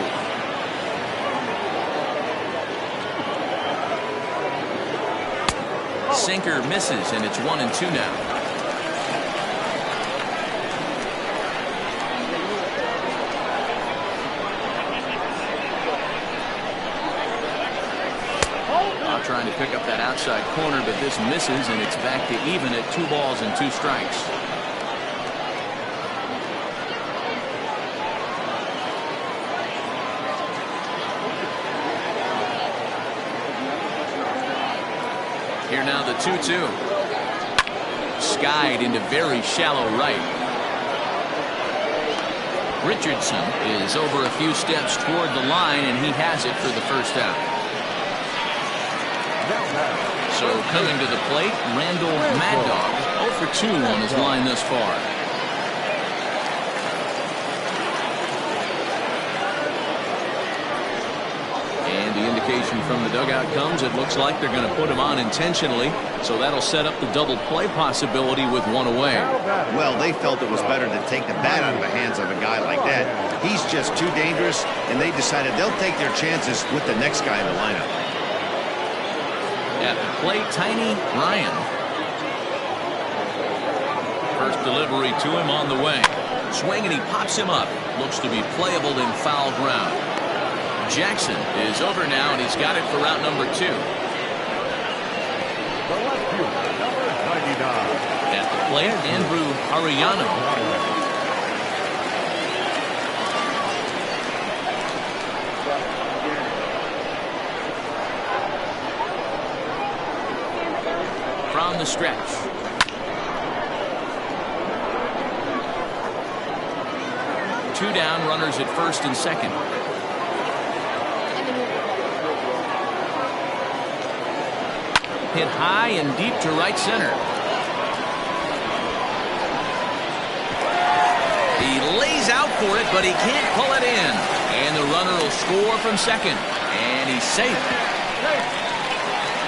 Sinker misses, and it's 1-2 now. Trying to pick up that outside corner, but this misses, and it's back to even at 2 balls and 2 strikes. Here now the 2-2. Skied into very shallow right. Richardson is over a few steps toward the line, and he has it for the first out. So coming to the plate, Randall Mad Dog 0 for 2 on his line thus far. And the indication from the dugout comes, it looks like they're going to put him on intentionally, so that'll set up the double play possibility with 1 away. Well, they felt it was better to take the bat out of the hands of a guy like that. He's just too dangerous, and they decided they'll take their chances with the next guy in the lineup. At the plate, Tiny Ryan. First delivery to him on the way. Swing, and he pops him up. Looks to be playable in foul ground. Jackson is over now, and he's got it for route number 2. At the plate, Andrew Arellano. From the stretch. Two down, runners at first and second. Hit high and deep to right center. He lays out for it, but he can't pull it in. And the runner will score from second. And he's safe.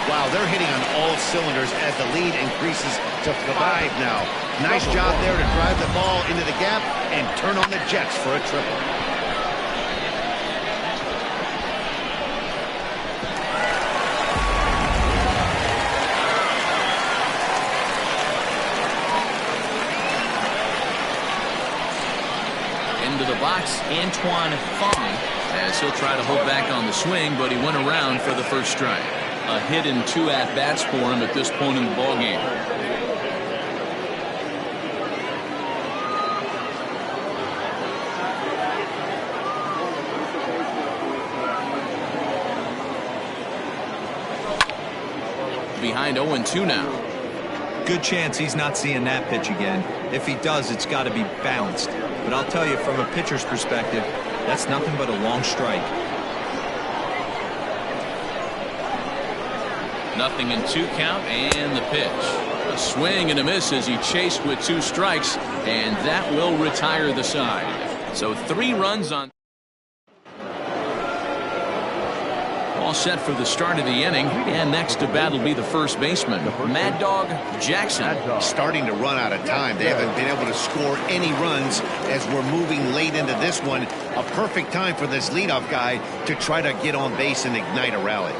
Wow, they're hitting on all cylinders as the lead increases to 5 now. Nice job there to drive the ball into the gap and turn on the Jets for a triple. Into the box, Antoine Fong, as he'll try to hold back on the swing, but he went around for the first strike. A hit and 2 at-bats for him at this point in the ballgame. Behind 0-2 now. Good chance he's not seeing that pitch again. If he does, it's got to be bounced. But I'll tell you, from a pitcher's perspective, that's nothing but a long strike. Nothing in 2 count, and the pitch. A swing and a miss as he chased with 2 strikes, and that will retire the side. So 3 runs on. All set for the start of the inning, and next to bat will be the first baseman, Mad Dog Jackson. Starting to run out of time. They haven't been able to score any runs as we're moving late into this one. A perfect time for this leadoff guy to try to get on base and ignite a rally.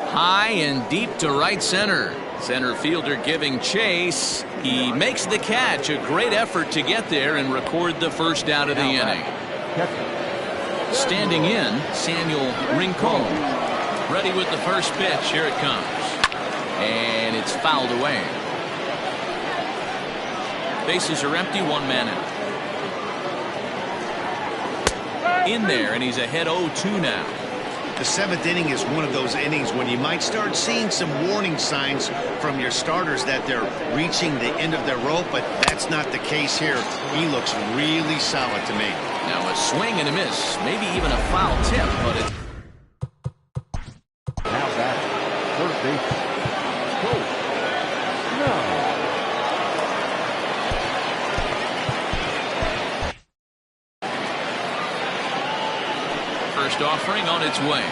High and deep to right center. Center fielder giving chase. He makes the catch. A great effort to get there and record the first out of the inning. Standing in, Samuel Rincon. Ready with the first pitch. Here it comes. And it's fouled away. Bases are empty, 1 man out. In there, and he's ahead 0-2 now. The 7th inning is one of those innings when you might start seeing some warning signs from your starters that they're reaching the end of their rope, but that's not the case here. He looks really solid to me. Now a swing and a miss, maybe even a foul tip, but it's... Now back. First base. Go. No. First offering on its way.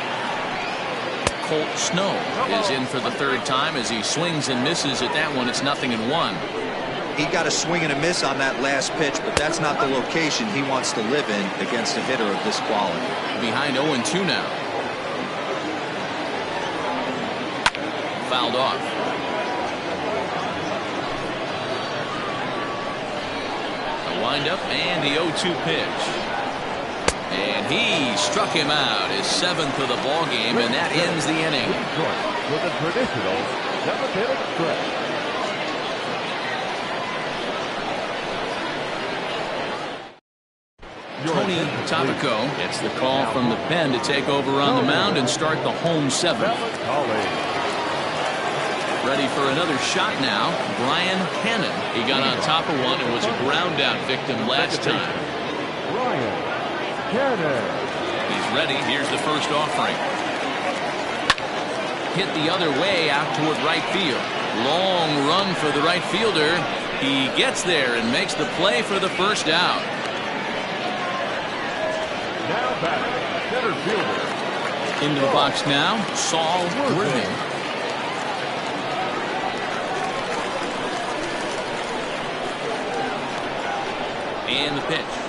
Colt Snow is in for the 3rd time as he swings and misses at that one. It's 0-1. He got a swing and a miss on that last pitch, but that's not the location he wants to live in against a hitter of this quality. Behind 0-2 now. Fouled off. A windup and the 0-2 pitch. And he struck him out, his 7th of the ball game, and that ends the inning. With a traditional 7th-inning stretch. Tony Tapico gets the call from the pen to take over on the mound and start the home 7th. Ready for another shot now, Brian Hannon. He got on top of one and was a ground out victim last time. Brian He's ready. Here's the first offering. Hit the other way out toward right field. Long run for the right fielder. He gets there and makes the play for the first out. Now back, center fielder. Into the box now, Saul Worthing. And the pitch.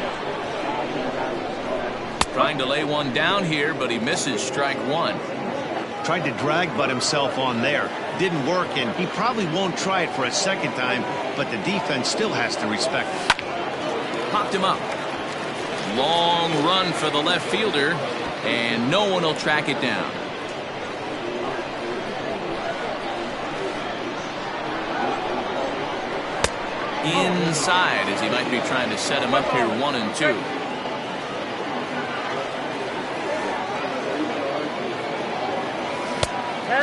Trying to lay one down here, but he misses strike 1. Tried to drag butt himself on there. Didn't work, and he probably won't try it for a 2nd time, but the defense still has to respect it. Popped him up. Long run for the left fielder, and no one will track it down. Inside, as he might be trying to set him up here 1-2.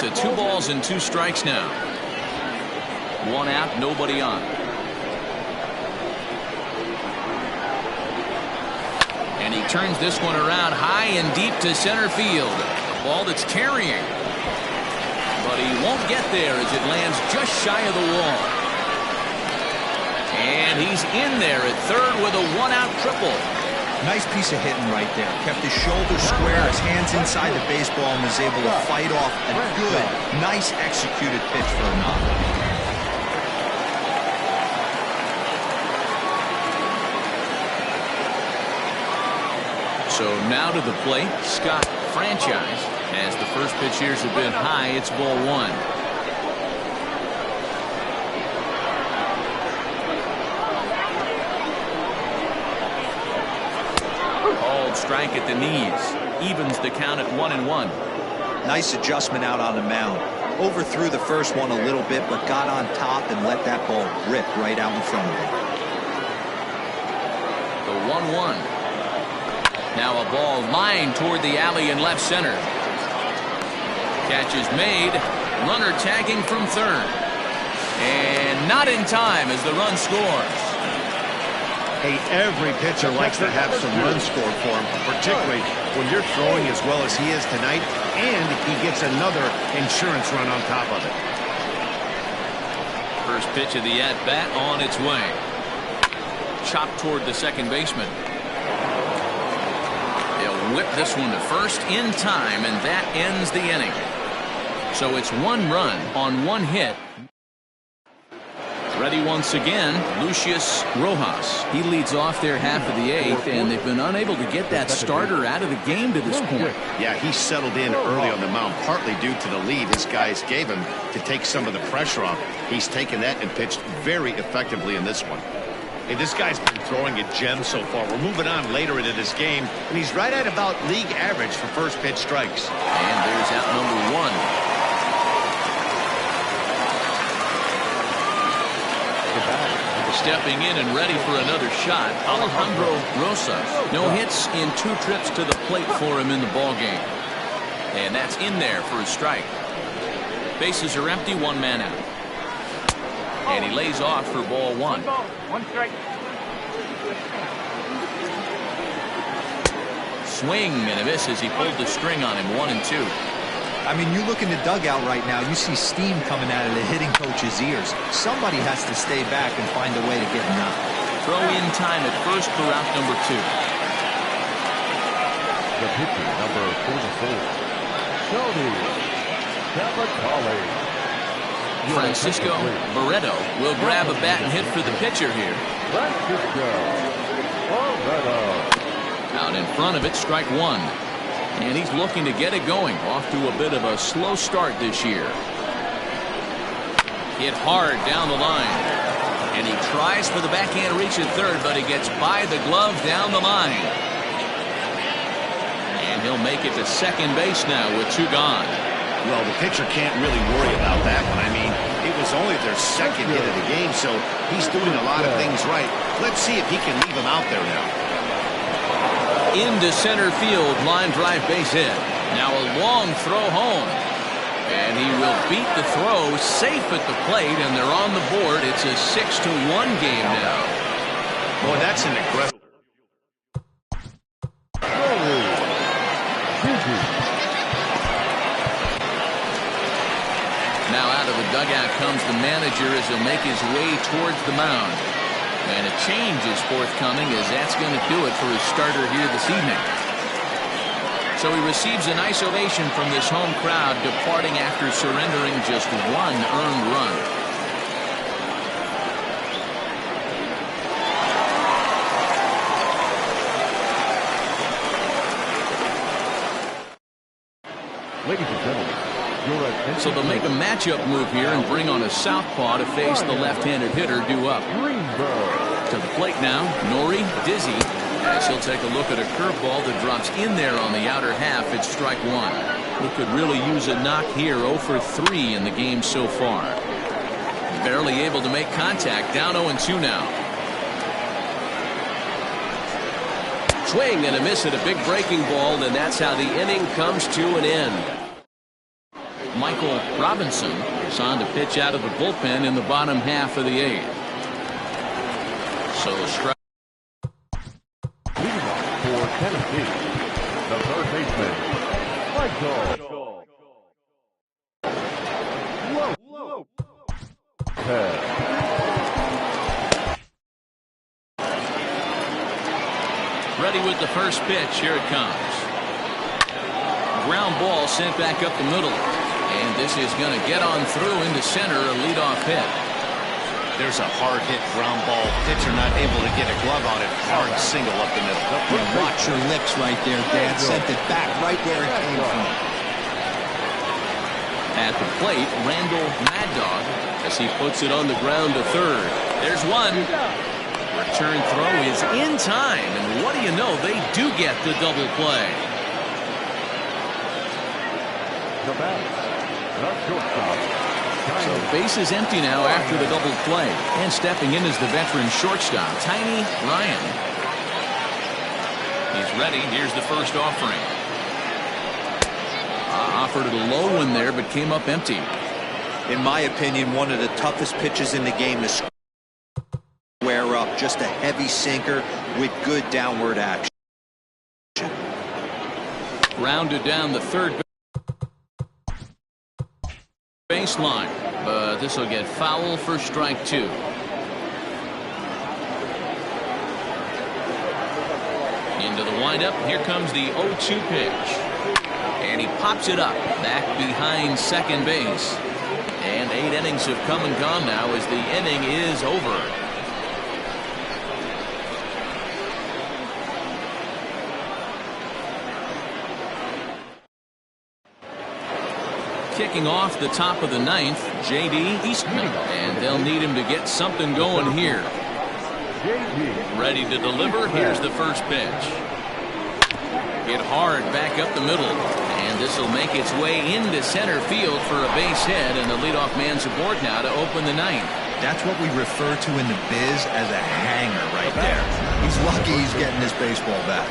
To 2 balls and 2 strikes now. 1 out, nobody on. And he turns this one around high and deep to center field. A ball that's carrying. But he won't get there as it lands just shy of the wall. And he's in there at 3rd with a 1-out triple. Nice piece of hitting right there. Kept his shoulders square, his hands inside the baseball, and was able to fight off a good, nice executed pitch for a knock. So now to the plate, Scott Franchise. As the first pitch here's a bit high, it's ball 1. Strike at the knees. Evens the count at 1-1. Nice adjustment out on the mound. Overthrew the first one a little bit, but got on top and let that ball rip right out in front of him. The 1-1. Now a ball lined toward the alley in left center. Catch is made. Runner tagging from 3rd. And not in time as the run scores. Hey, every pitcher likes to have some runs scored for him, particularly when you're throwing as well as he is tonight, and he gets another insurance run on top of it. First pitch of the at-bat on its way. Chopped toward the second baseman. They'll whip this one to first in time, and that ends the inning. So it's 1 run on 1 hit. Ready once again, Lucius Rojas. He leads off their half of the 8th, and they've been unable to get that starter out of the game to this point. Yeah, he settled in early on the mound, partly due to the lead his guys gave him to take some of the pressure off. He's taken that and pitched very effectively in this one. Hey, this guy's been throwing a gem so far. We're moving on later into this game, and he's right at about league average for first pitch strikes. And there's out number 1. Stepping in and ready for another shot, Alejandro Rosas. No hits in 2 trips to the plate for him in the ballgame. And that's in there for a strike. Bases are empty, one man out. And he lays off for ball one. One strike. Swing and a miss as he pulled the string on him, 1-2. I mean, you look in the dugout right now, you see steam coming out of the hitting coach's ears. Somebody has to stay back and find a way to get him out. Throw in time at first for out number 2. The pitcher, number 44, Tony Cavacali. Francisco Barreto will grab a bat and hit for the pitcher here. Francisco Barreto. Out in front of it, strike one. And he's looking to get it going. Off to a bit of a slow start this year. Hit hard down the line. And he tries for the backhand reach at third, but he gets by the glove down the line. And he'll make it to second base now with 2 gone. Well, the pitcher can't really worry about that one. I mean, it was only their second hit of the game, so he's doing a lot of things right. Let's see if he can leave him out there now. Into center field, line drive base hit. Now a long throw home. And he will beat the throw, safe at the plate, and they're on the board. It's a 6-1 game now. Boy, that's an aggressive. Now out of the dugout comes the manager as he'll make his way towards the mound. And a change is forthcoming as that's going to do it for his starter here this evening. So he receives a nice ovation from this home crowd, departing after surrendering just 1 earned run. Ladies and gentlemen, so they'll make a matchup move here and bring on a southpaw to face the left-handed hitter due up. To the plate now, Nori Dizzy, as he'll take a look at a curveball that drops in there on the outer half. It's strike one. He could really use a knock here. 0 for 3 in the game so far. Barely able to make contact. Down 0-2 now. Swing and a miss at a big breaking ball, and that's how the inning comes to an end. Michael Robinson is on to pitch out of the bullpen in the bottom half of the 8th. So the strike. Leading off for Tennessee, the third baseman, Michael Lopez. Ready with the first pitch. Here it comes. Ground ball sent back up the middle. And this is going to get on through into center, a leadoff hit. There's a hard hit ground ball. Pitcher not able to get a glove on it. Hard single up the middle. Watch your lips right there, Dan. Sent it back right where it came from. At the plate, Randall Mad Dog as he puts it on the ground to third. There's one. Return throw is in time. And what do you know? They do get the double play. The bat. So base is empty now after the double play. And stepping in is the veteran shortstop, Tiny Ryan. He's ready. Here's the first offering. Offered it a low one there, but came up empty. In my opinion, one of the toughest pitches in the game to square up. Just a heavy sinker with good downward action. Grounded down the third baseline, but this will get foul for strike 2. Into the windup. Here comes the 0-2 pitch. And he pops it up back behind second base. And 8 innings have come and gone now as the inning is over. Kicking off the top of the 9th, J.D. Eastman, and they'll need him to get something going here. Ready to deliver. Here's the first pitch. Hit hard back up the middle, and this will make its way into center field for a base hit, and the leadoff man's aboard now to open the 9th. That's what we refer to in the biz as a hanger right there. He's lucky he's getting this baseball back.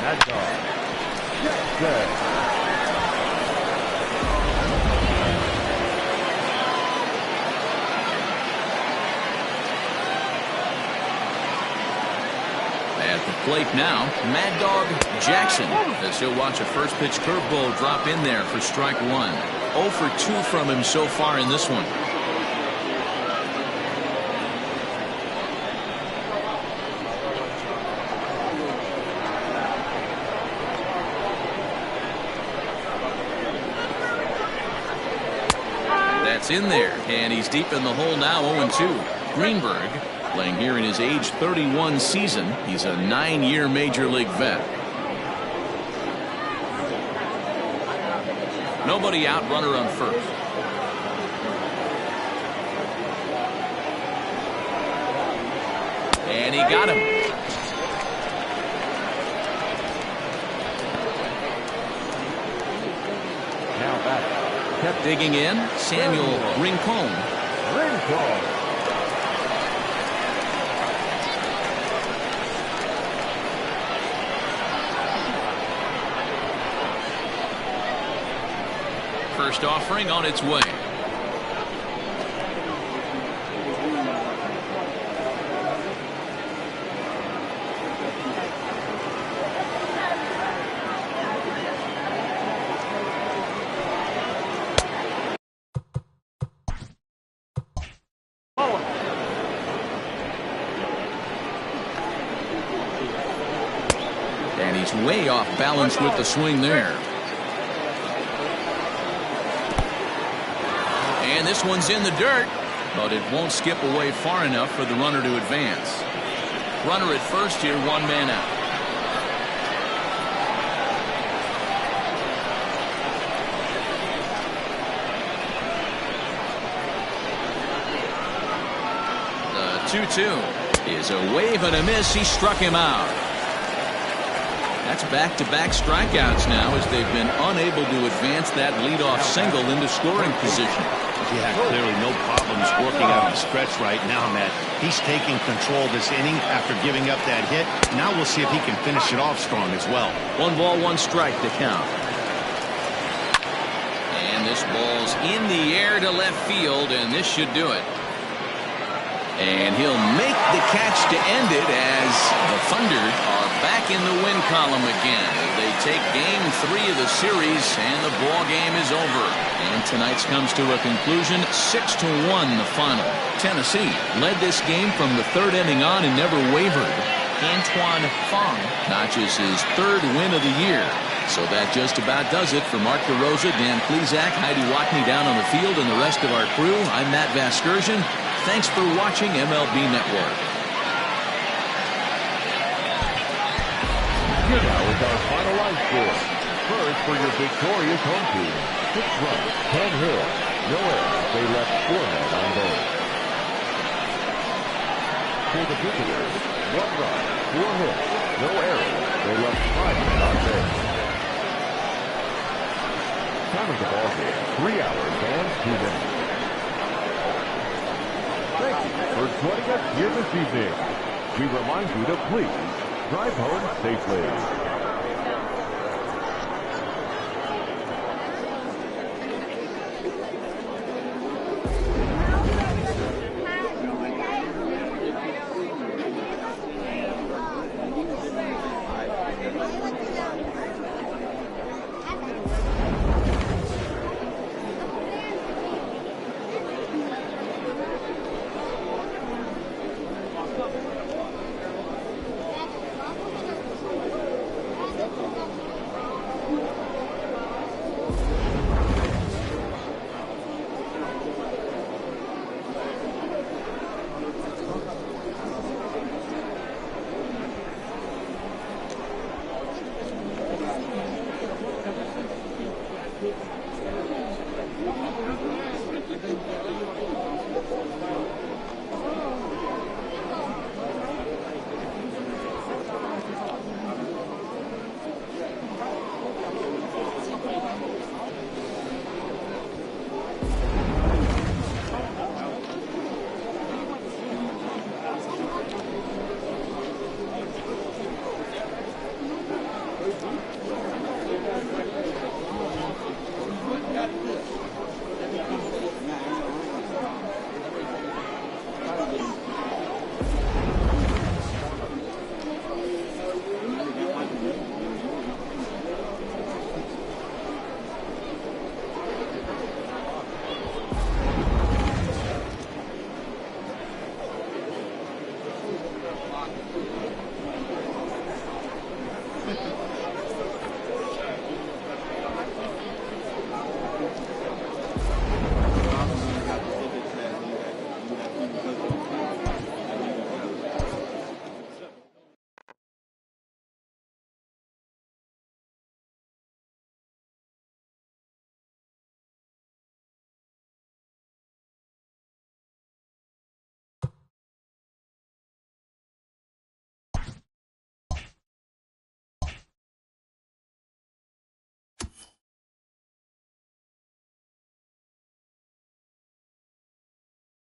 At the plate now, Mad Dog Jackson, as he'll watch a first pitch curveball drop in there for strike one. 0 for 2 from him so far in this one. That's in there, and he's deep in the hole now. 0-2. Greenberg, playing here in his age 31 season. He's a 9-year major league vet. Nobody out, runner on first. And he got him. Now back. Kept digging in, Samuel Rincon. First offering on its way. And he's way off balance with the swing there. And this one's in the dirt, but it won't skip away far enough for the runner to advance. Runner at first here, 1 man out. The 2-2 is a wave and a miss. He struck him out. That's back-to-back strikeouts now as they've been unable to advance that leadoff single into scoring position. Yeah, clearly no problems working out the stretch right now, Matt. He's taking control this inning after giving up that hit. Now we'll see if he can finish it off strong as well. 1 ball, 1 strike to count. And this ball's in the air to left field, and this should do it. And he'll make the catch to end it as the Thunder are back in the win column again. They take game 3 of the series, and the ball game is over. And tonight's comes to a conclusion, 6-1 the final. Tennessee led this game from the 3rd inning on and never wavered. Antoine Fong notches his 3rd win of the year. So that just about does it for Mark DeRosa, Dan Plesac, Heidi Watney down on the field, and the rest of our crew. I'm Matt Vasgersian. Thanks for watching MLB Network. Here now is our finalized score. First for your victorious home team. 6 runs, 10 hits, no errors. They left 4 men on base. For the visitors, 1 run, 4 hits, no errors. They left 5 men on base. Time of the ball game, 3 hours and 2 minutes. Thank you for joining us here this evening. We remind you to please drive home safely.